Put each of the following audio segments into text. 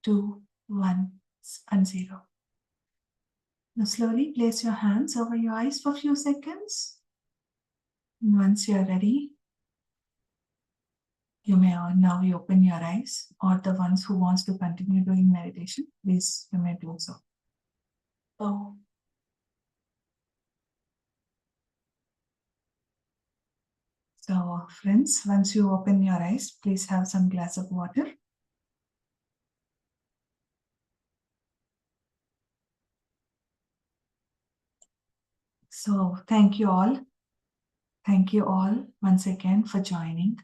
2, 1, and 0. Now slowly place your hands over your eyes for a few seconds. And once you are ready, you may now open your eyes, or the ones who wants to continue doing meditation, please, you may do so. So friends, once you open your eyes, please have some glass of water. So thank you all. Thank you all once again for joining.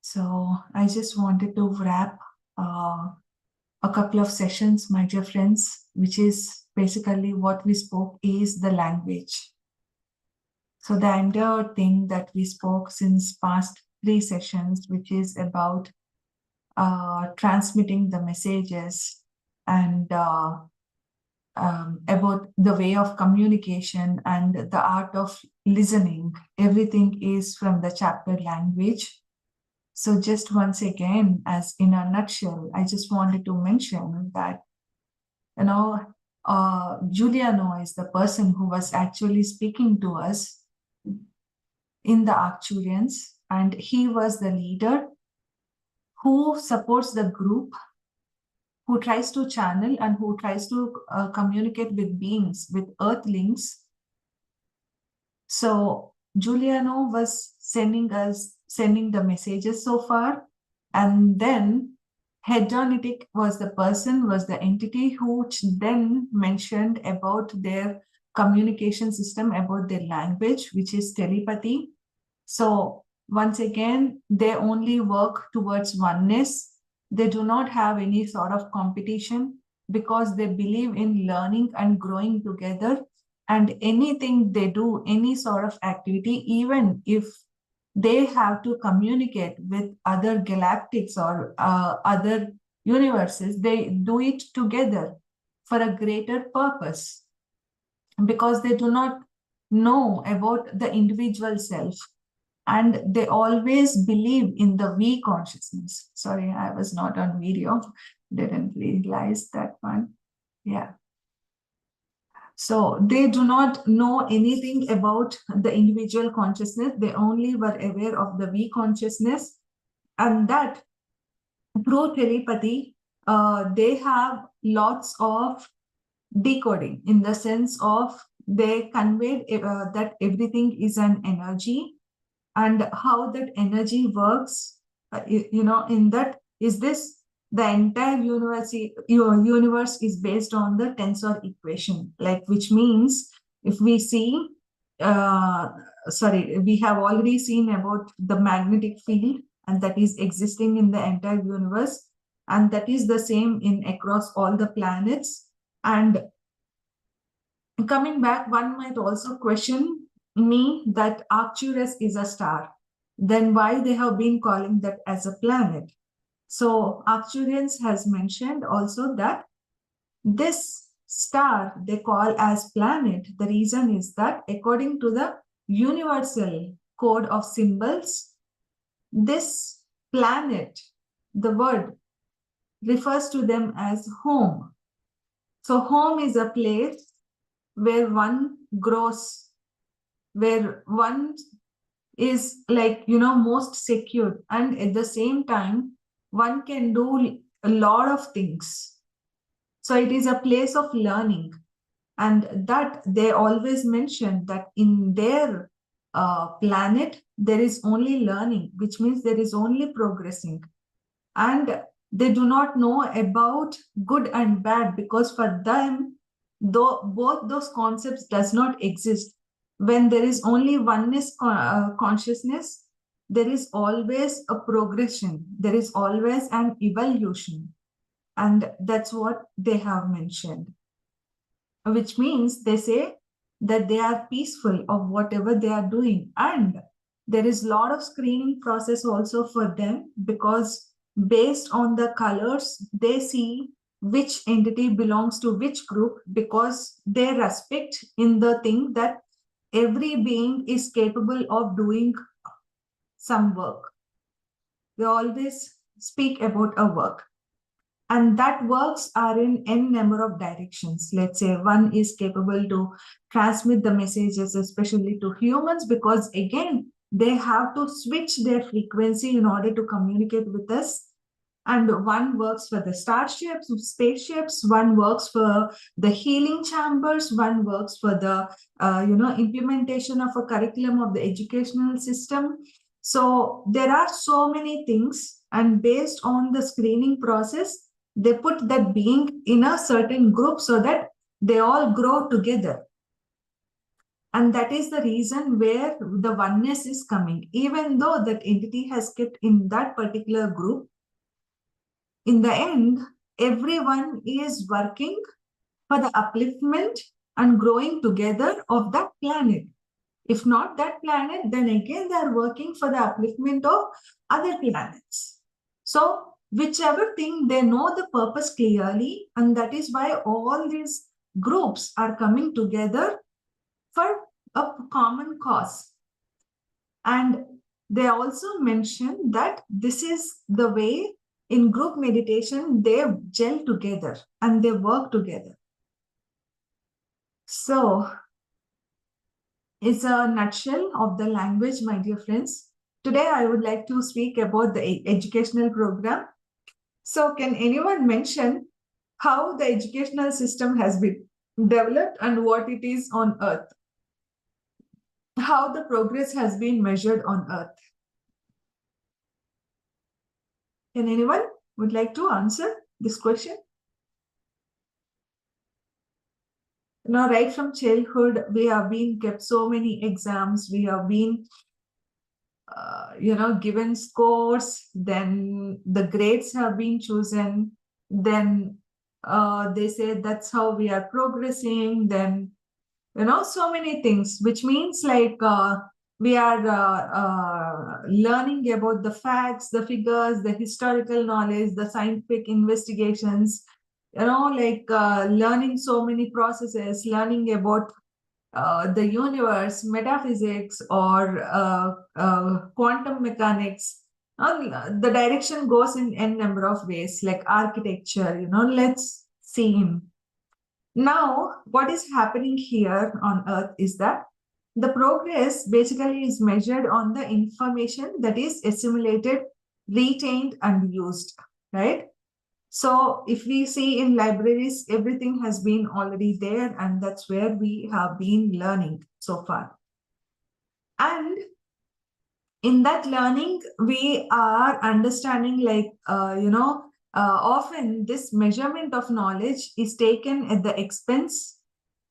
So I just wanted to wrap a couple of sessions, my dear friends, which is basically what we spoke is the language. So the entire thing that we spoke since past 3 sessions, which is about transmitting the messages and about the way of communication and the art of listening. Everything is from the chapter language. So just once again, as in a nutshell, I just wanted to mention that, Giuliano is the person who was actually speaking to us in the Arcturians, and he was the leader who supports the group, who tries to channel and who tries to communicate with beings, with earthlings. So Giuliano was sending the messages so far, and then Hedonitic was the entity who then mentioned about their communication system, about their language, which is telepathy. So once again, they only work towards oneness. They do not have any sort of competition because they believe in learning and growing together. And anything they do, any sort of activity, even if they have to communicate with other galactics or other universes, they do it together for a greater purpose, because they do not know about the individual self, and they always believe in the we consciousness. Sorry, I was not on video, didn't realize that one. Yeah. So they do not know anything about the individual consciousness. They only were aware of the we consciousness, and that through telepathy, they have lots of decoding, in the sense of they conveyed that everything is an energy, and how that energy works, in that is this, the entire universe is based on the tensor equation, like, which means if we see, we have already seen about the magnetic field, and that is existing in the entire universe, and that is the same in across all the planets. And coming back, one might also question me that Arcturus is a star. Then why they have been calling that as a planet? So Arcturians has mentioned also that this star they call as planet. The reason is that according to the universal code of symbols, this planet, the word refers to them as home. So home is a place where one grows, where one is most secure, and at the same time one can do a lot of things. So it is a place of learning, and that they always mention that in their planet there is only learning, which means there is only progressing, and they do not know about good and bad, because for them, though both those concepts does not exist. When there is only oneness consciousness, there is always a progression, there is always an evolution, and that's what they have mentioned, which means they say that they are peaceful of whatever they are doing, and there is a lot of screening process also for them, because based on the colors they see which entity belongs to which group, because they respect in the thing that every being is capable of doing some work. They always speak about a work. And that works are in n number of directions. Let's say one is capable to transmit the messages, especially to humans, because again, they have to switch their frequency in order to communicate with us. And one works for the starships, spaceships, one works for the healing chambers, one works for the implementation of a curriculum of the educational system. So there are so many things, and based on the screening process, they put that being in a certain group so that they all grow together. And that is the reason where the oneness is coming. Even though that entity has kept in that particular group, in the end, everyone is working for the upliftment and growing together of that planet. If not that planet, then again they are working for the upliftment of other planets. So whichever thing, they know the purpose clearly, and that is why all these groups are coming together for a common cause. And they also mention that this is the way in group meditation they gel together and they work together. So it's a nutshell of the language, my dear friends. Today, I would like to speak about the educational program. So can anyone mention how the educational system has been developed and what it is on Earth? How the progress has been measured on Earth? Can anyone would like to answer this question? Now, right from childhood, we have been kept so many exams. We have been given scores, then the grades have been chosen, then they say that's how we are progressing, then, so many things, which means like we are learning about the facts, the figures, the historical knowledge, the scientific investigations, learning so many processes, learning about the universe, metaphysics, or quantum mechanics. The direction goes in n number of ways, like architecture, let's see. Now, what is happening here on Earth is that the progress basically is measured on the information that is assimilated, retained, and used, right? So if we see in libraries, everything has been already there, and that's where we have been learning so far. And in that learning, we are understanding often this measurement of knowledge is taken at the expense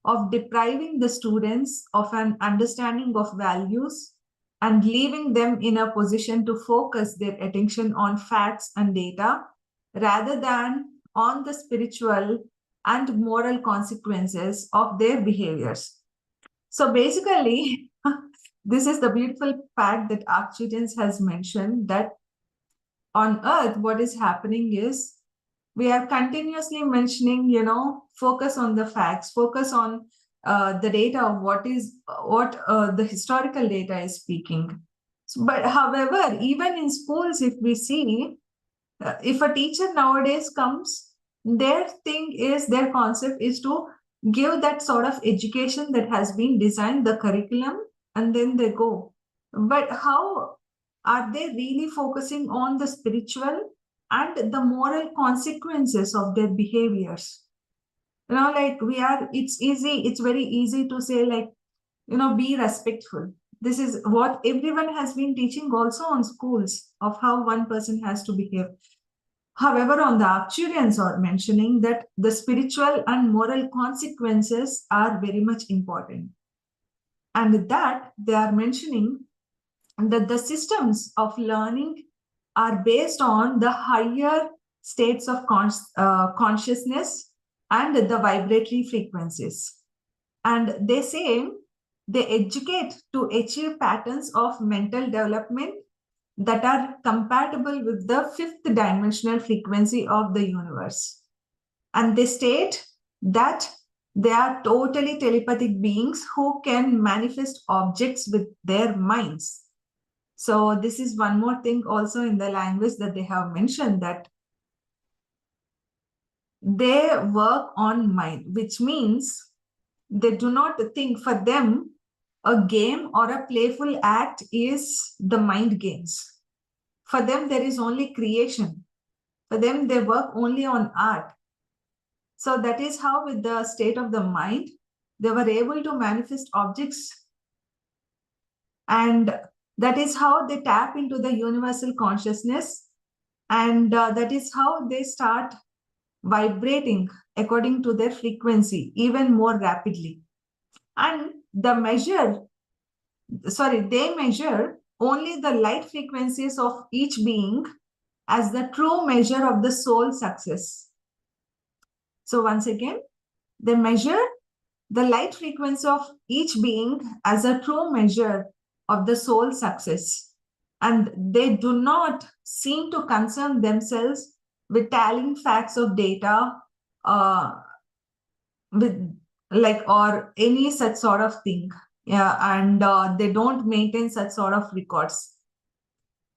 of depriving the students of an understanding of values and leaving them in a position to focus their attention on facts and data rather than on the spiritual and moral consequences of their behaviors. So basically, this is the beautiful fact that Arcturians has mentioned, that on Earth, what is happening is we are continuously mentioning, focus on the facts, focus on the data of what the historical data is speaking. So, but however, even in schools, if we see, if a teacher nowadays comes, their concept is to give that sort of education that has been designed, the curriculum, and then they go. But how are they really focusing on the spiritual and the moral consequences of their behaviors? It's very easy to say, be respectful. This is what everyone has been teaching also on schools, of how one person has to behave. However, on the Arcturians are mentioning that the spiritual and moral consequences are very much important. And with that, they are mentioning that the systems of learning are based on the higher states of consciousness and the vibratory frequencies. And they say they educate to achieve patterns of mental development that are compatible with the fifth dimensional frequency of the universe. And they state that they are totally telepathic beings who can manifest objects with their minds. So this is one more thing also in the language that they have mentioned, that they work on mind, which means they do not think. For them, a game or a playful act is the mind games. For them, there is only creation. For them, they work only on art. So that is how, with the state of the mind, they were able to manifest objects. And that is how they tap into the universal consciousness. And that is how they start vibrating according to their frequency even more rapidly. And they measure only the light frequencies of each being as the true measure of the soul success. So once again, they measure the light frequency of each being as a true measure of the soul success. And they do not seem to concern themselves with tallying facts of data, with or any such sort of thing. Yeah, and they don't maintain such sort of records.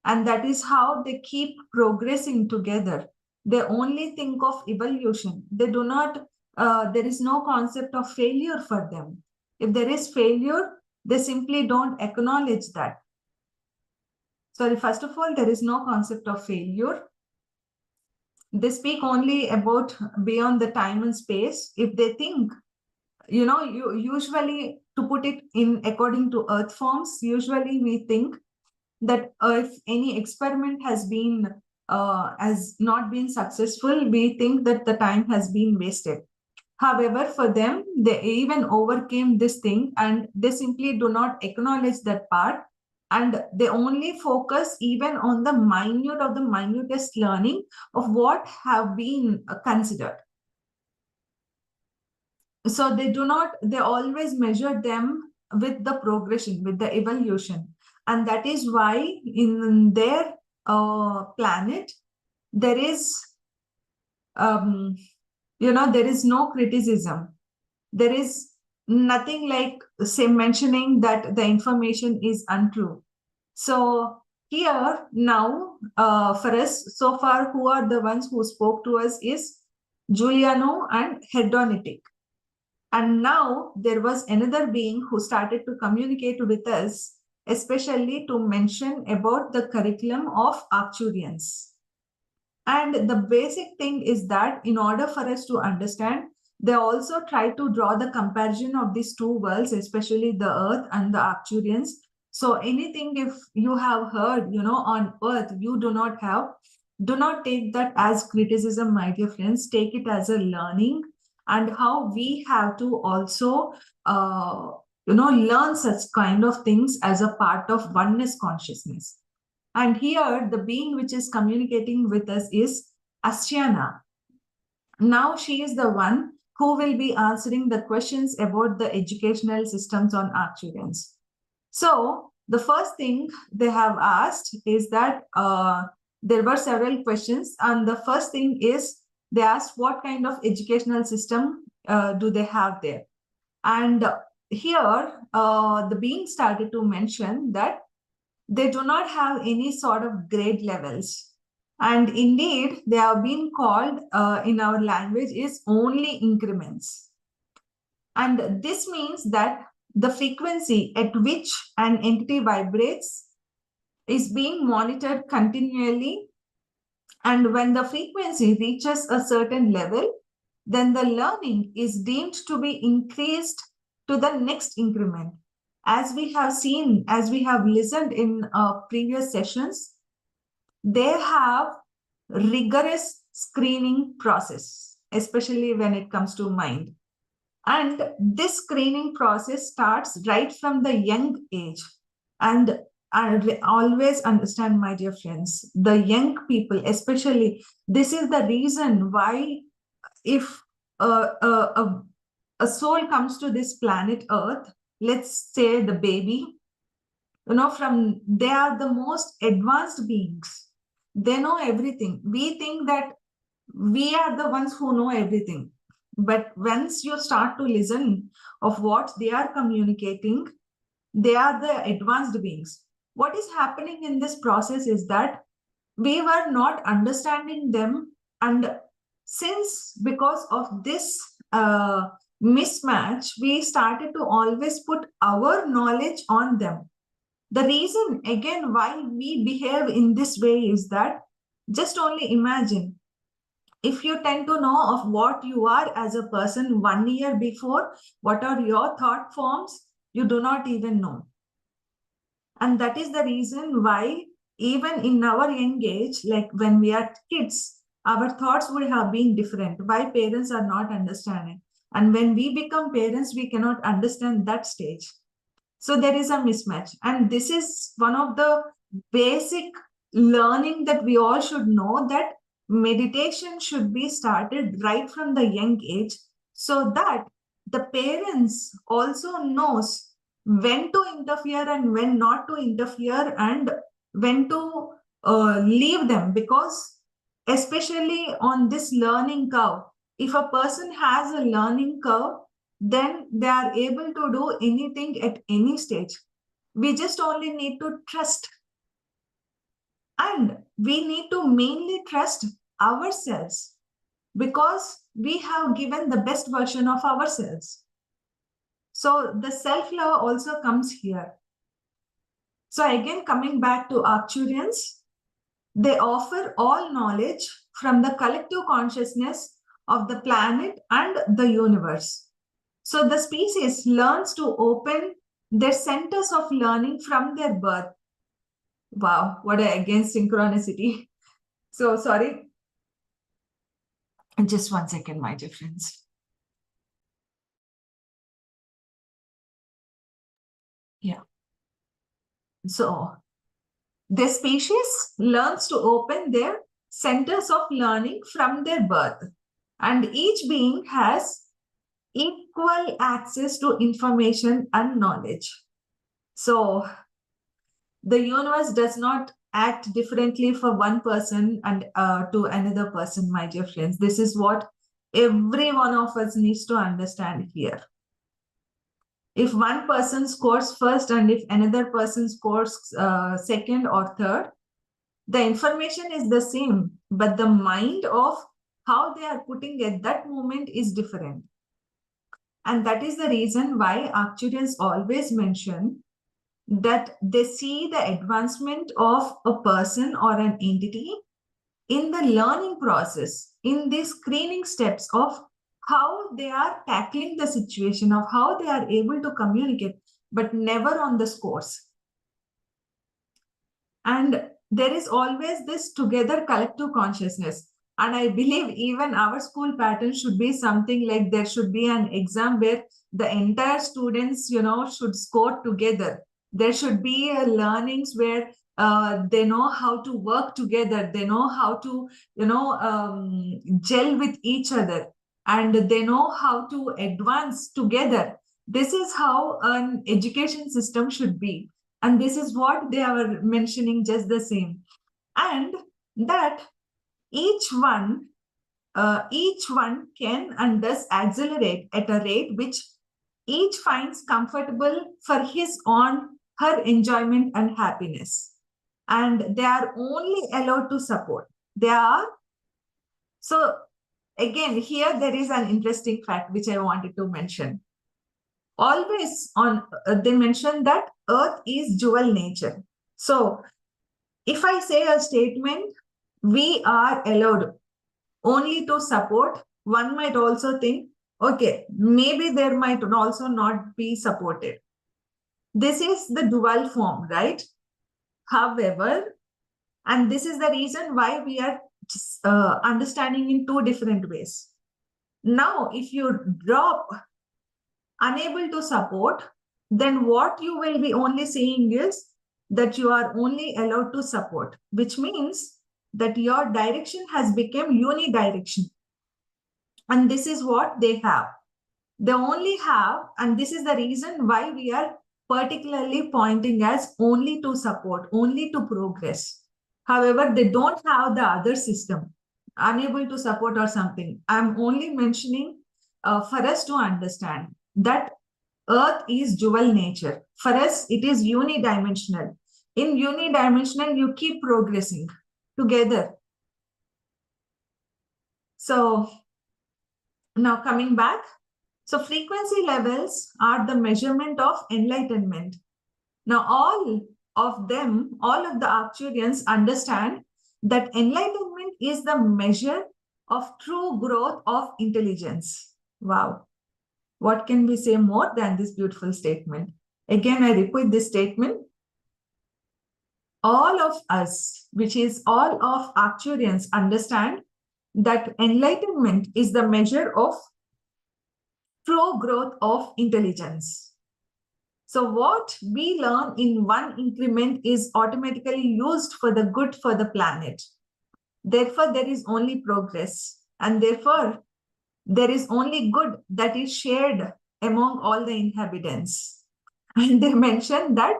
And that is how they keep progressing together. They only think of evolution. They do not, there is no concept of failure for them. If there is failure, they simply don't acknowledge that. Sorry, first of all, there is no concept of failure. They speak only about beyond the time and space. If they think, you usually, to put it in according to earth forms, usually we think that if any experiment has not been successful, we think that the time has been wasted. However, for them, they even overcame this thing, and they simply do not acknowledge that part, and they only focus even on the minute of the minutest learning of what have been considered. So they always measure them with the progression, with the evolution. And that is why in their planet, there is, there is no criticism. There is nothing like, say, mentioning that the information is untrue. So here now, for us, so far, who are the ones who spoke to us is Giuliano and Hedonic. And now there was another being who started to communicate with us, especially to mention about the curriculum of Arcturians. And the basic thing is that in order for us to understand, they also try to draw the comparison of these two worlds, especially the Earth and the Arcturians. So anything, if you have heard, on Earth, you do not take that as criticism, my dear friends. Take it as a learning, and how we have to also, learn such kind of things as a part of oneness consciousness. And here, the being which is communicating with us is Astiana. Now she is the one who will be answering the questions about the educational systems on Arcturians. So the first thing they have asked is that there were several questions. And the first thing is, they asked what kind of educational system do they have there. And here, the being started to mention that they do not have any sort of grade levels. And indeed, they have been called in our language is only increments. And this means that the frequency at which an entity vibrates is being monitored continually. And when the frequency reaches a certain level, then the learning is deemed to be increased to the next increment. As we have seen, as we have listened in previous sessions, they have rigorous screening process, especially when it comes to mind. And this screening process starts right from the young age. And I always understand, my dear friends, the young people, especially, this is the reason why if a soul comes to this planet Earth, let's say the baby, they are the most advanced beings. They know everything. We think that we are the ones who know everything. But once you start to listen of what they are communicating, they are the advanced beings. What is happening in this process is that we were not understanding them, and since because of this mismatch, we started to always put our knowledge on them. The reason again why we behave in this way is that, just only imagine, if you tend to know of what you are as a person 1 year before, what are your thought forms, you do not even know. And that is the reason why even in our young age, like when we are kids, our thoughts would have been different. Why parents are not understanding. And when we become parents, we cannot understand that stage. So there is a mismatch. And this is one of the basic learning that we all should know, that meditation should be started right from the young age, so that the parents also knows when to interfere and when not to interfere, and when to leave them. Because especially on this learning curve, if a person has a learning curve, then they are able to do anything at any stage. We just only need to trust. And we need to mainly trust ourselves, because we have given the best version of ourselves. So the self-love also comes here. So again, coming back to Arcturians, they offer all knowledge from the collective consciousness of the planet and the universe. So the species learns to open their centers of learning from their birth. Wow, what a again synchronicity. So sorry. Just 1 second, my dear friends. Yeah. So the species learns to open their centers of learning from their birth. And each being has equal access to information and knowledge. So the universe does not act differently for one person and to another person, my dear friends. This is what every one of us needs to understand here. If one person scores first and if another person scores second or third, the information is the same, but the mind of how they are putting at that moment is different. And that is the reason why Arcturians always mention that they see the advancement of a person or an entity in the learning process, in the screening steps of how they are tackling the situation, of how they are able to communicate, but never on the scores. And there is always this together collective consciousness. And I believe even our school pattern should be something like there should be an exam where the entire students, should score together. There should be learnings where they know how to work together. They know how to, gel with each other, and they know how to advance together. This is how an education system should be. And this is what they are mentioning, just the same. And that each one can and does accelerate at a rate which each finds comfortable for his own her enjoyment and happiness. And they are only allowed to support. So again, here there is an interesting fact which I wanted to mention. Always they mention that earth is dual nature. So if I say a statement, we are allowed only to support, one might also think, okay, maybe there might also not be supported. This is the dual form, right? However, and this is the reason why we are understanding in two different ways. Now, if you drop unable to support, then what you will be only saying is that you are only allowed to support, which means that your direction has become unidirection. And this is what they have. They only have, and this is the reason why we are particularly pointing as only to support, only to progress. However, they don't have the other system, unable to support or something. I'm only mentioning for us to understand that Earth is dual nature. For us, it is unidimensional. In unidimensional, you keep progressing together. So now coming back, so frequency levels are the measurement of enlightenment. Now all of them, all of the Arcturians understand that enlightenment is the measure of true growth of intelligence. Wow. What can we say more than this beautiful statement? Again, I repeat this statement. All of us, which is all of Arcturians, understand that enlightenment is the measure of true growth of intelligence. So what we learn in one increment is automatically used for the good for the planet. Therefore, there is only progress, and therefore, there is only good that is shared among all the inhabitants. And they mention that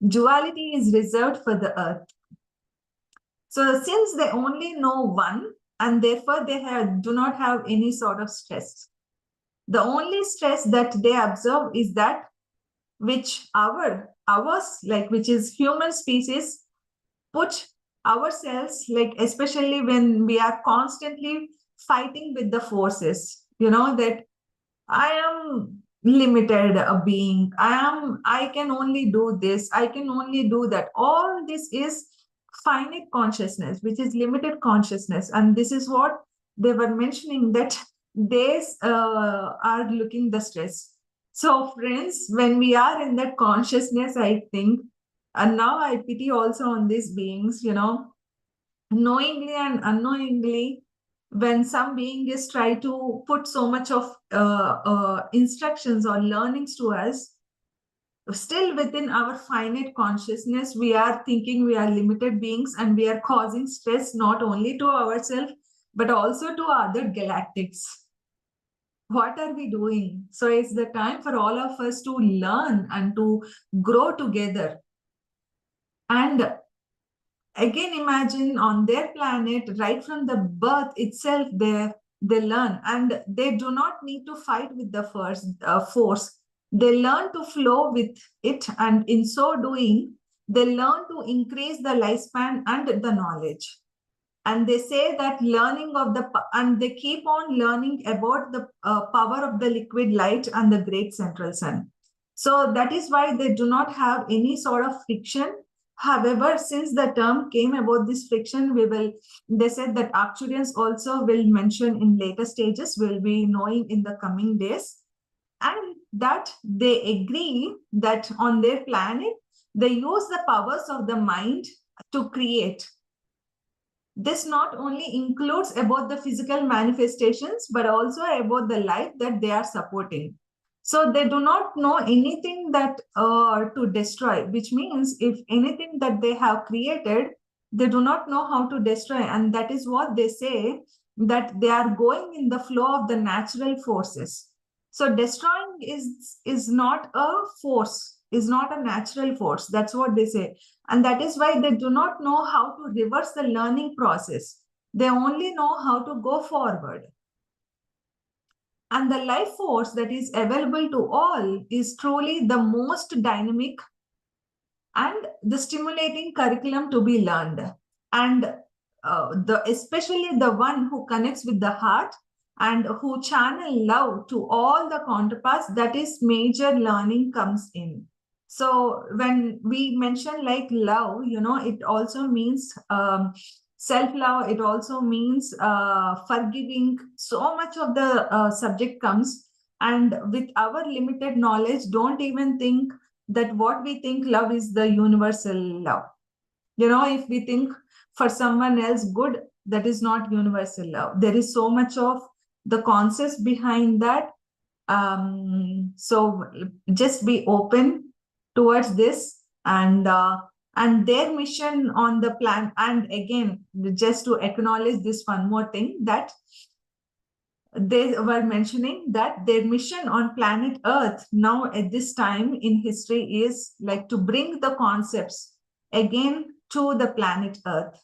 duality is reserved for the earth. So since they only know one, and therefore they do not have any sort of stress. The only stress that they observe is that which ours, like which is human species, put ourselves, like especially when we are constantly fighting with the forces, that I am limited a being. I can only do this. I can only do that. All this is finite consciousness, which is limited consciousness. And this is what they were mentioning, that they are looking the stress. So friends, when we are in that consciousness, I think, and now I pity also on these beings, knowingly and unknowingly, when some being is try to put so much of instructions or learnings to us, still within our finite consciousness, we are thinking we are limited beings and we are causing stress not only to ourselves, but also to other galactics. What are we doing? So it's the time for all of us to learn and to grow together. And again, imagine on their planet, right from the birth itself, they learn, and they do not need to fight with the force. They learn to flow with it, and in so doing, they learn to increase the lifespan and the knowledge. And they say that and they keep on learning about the power of the liquid light and the great central sun. So that is why they do not have any sort of friction. However, since the term came about this friction, they said that Arcturians also will mention in later stages, will be knowing in the coming days, and that they agree that on their planet, they use the powers of the mind to create. This not only includes about the physical manifestations, but also about the life that they are supporting. So they do not know anything that to destroy, which means if anything that they have created, they do not know how to destroy. And that is what they say, that they are going in the flow of the natural forces. So destroying is not a force, is not a natural force. That's what they say. And that is why they do not know how to reverse the learning process. They only know how to go forward. And the life force that is available to all is truly the most dynamic and the stimulating curriculum to be learned. And especially the one who connects with the heart and who channel love to all the counterparts, that is major learning comes in. So when we mention like love, it also means self-love. It also means forgiving. So much of the subject comes. And with our limited knowledge, don't even think that what we think love is the universal love. If we think for someone else good, that is not universal love. There is so much of the concepts behind that. So just be open towards this, and their mission on the planet. And again, just to acknowledge this one more thing, that they were mentioning that their mission on planet Earth now at this time in history is like to bring the concepts again to the planet Earth.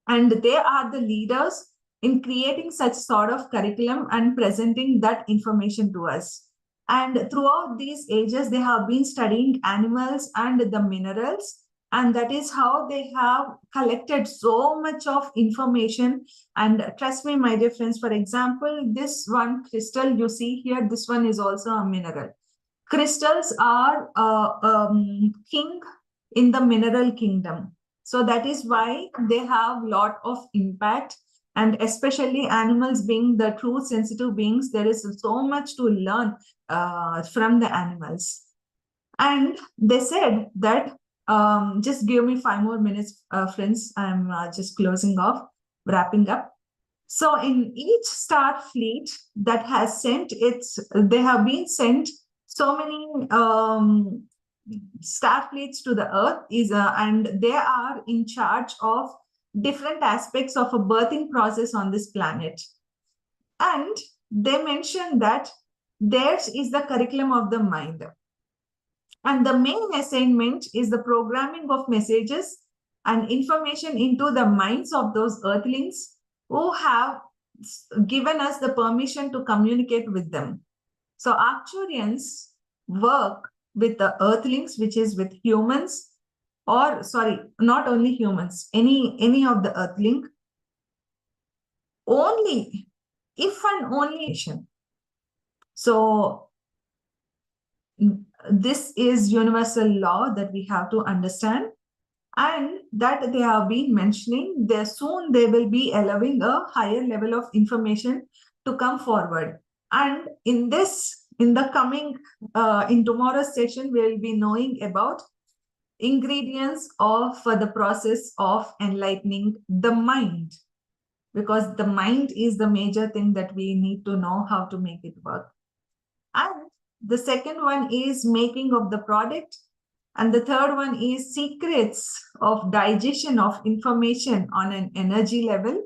And they are the leaders in creating such sort of curriculum and presenting that information to us. And throughout these ages, they have been studying animals and the minerals. And that is how they have collected so much of information. And trust me, my dear friends, for example, this one crystal you see here, this one is also a mineral. Crystals are king in the mineral kingdom. So that is why they have lot of impact. And especially animals being the true sensitive beings, there is so much to learn from the animals. And they said that, just give me 5 more minutes, friends. I'm just closing off, wrapping up. So in each star fleet that has sent they have been sent so many star fleets to the Earth and they are in charge of different aspects of a birthing process on this planet. And they mentioned that theirs is the curriculum of the mind. And the main assignment is the programming of messages and information into the minds of those earthlings who have given us the permission to communicate with them. So Arcturians work with the earthlings, which is with humans, or sorry, not only humans, any of the earthling, only if and only. So this is universal law that we have to understand, and that they have been mentioning there soon they will be allowing a higher level of information to come forward. And in the coming in tomorrow's session we will be knowing about ingredients of for the process of enlightening the mind, because the mind is the major thing that we need to know how to make it work. And the second one is making of the product. And the third one is secrets of digestion of information on an energy level,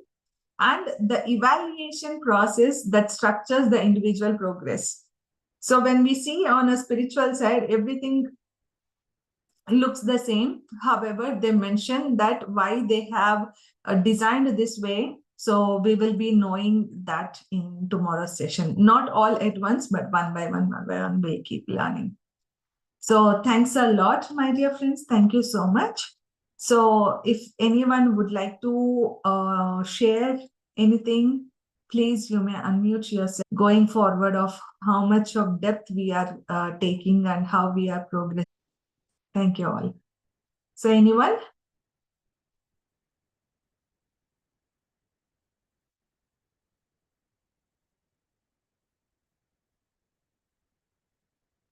and the evaluation process that structures the individual progress. So when we see on a spiritual side, everything looks the same. However, they mention that why they have designed this way. So we will be knowing that in tomorrow's session. Not all at once, but one by one, we'll keep learning. So thanks a lot, my dear friends. Thank you so much. So if anyone would like to share anything, please, you may unmute yourself. Going forward of how much of depth we are taking and how we are progressing. Thank you all. So anyone?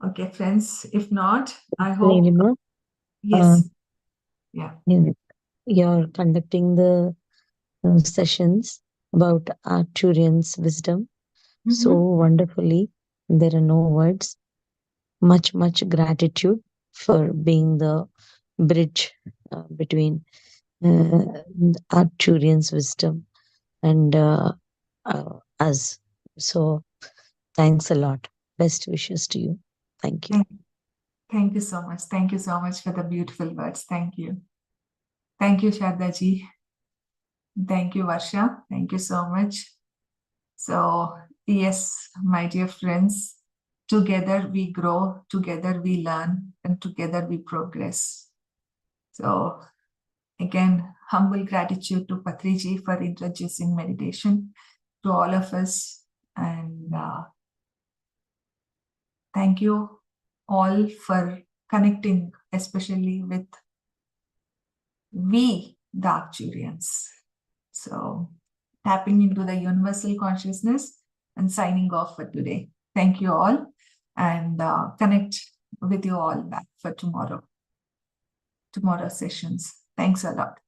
Okay, friends. If not, I hope. Nilima, Yes. Yeah. you're conducting the sessions about Arcturians' wisdom so wonderfully. There are no words. Much, much gratitude for being the bridge between Arcturians' wisdom and us. So, thanks a lot. Best wishes to you. Thank you. Thank you so much. Thank you so much for the beautiful words. Thank you. Thank you, Shaddaji. Thank you, Varsha. Thank you so much. So, yes, my dear friends, together we grow, together we learn, and together we progress. So, again, humble gratitude to Patriji for introducing meditation to all of us. And thank you all for connecting, especially with we, the Arcturians. So, tapping into the universal consciousness and signing off for today. Thank you all, and connect with you all back for tomorrow's sessions. Thanks a lot.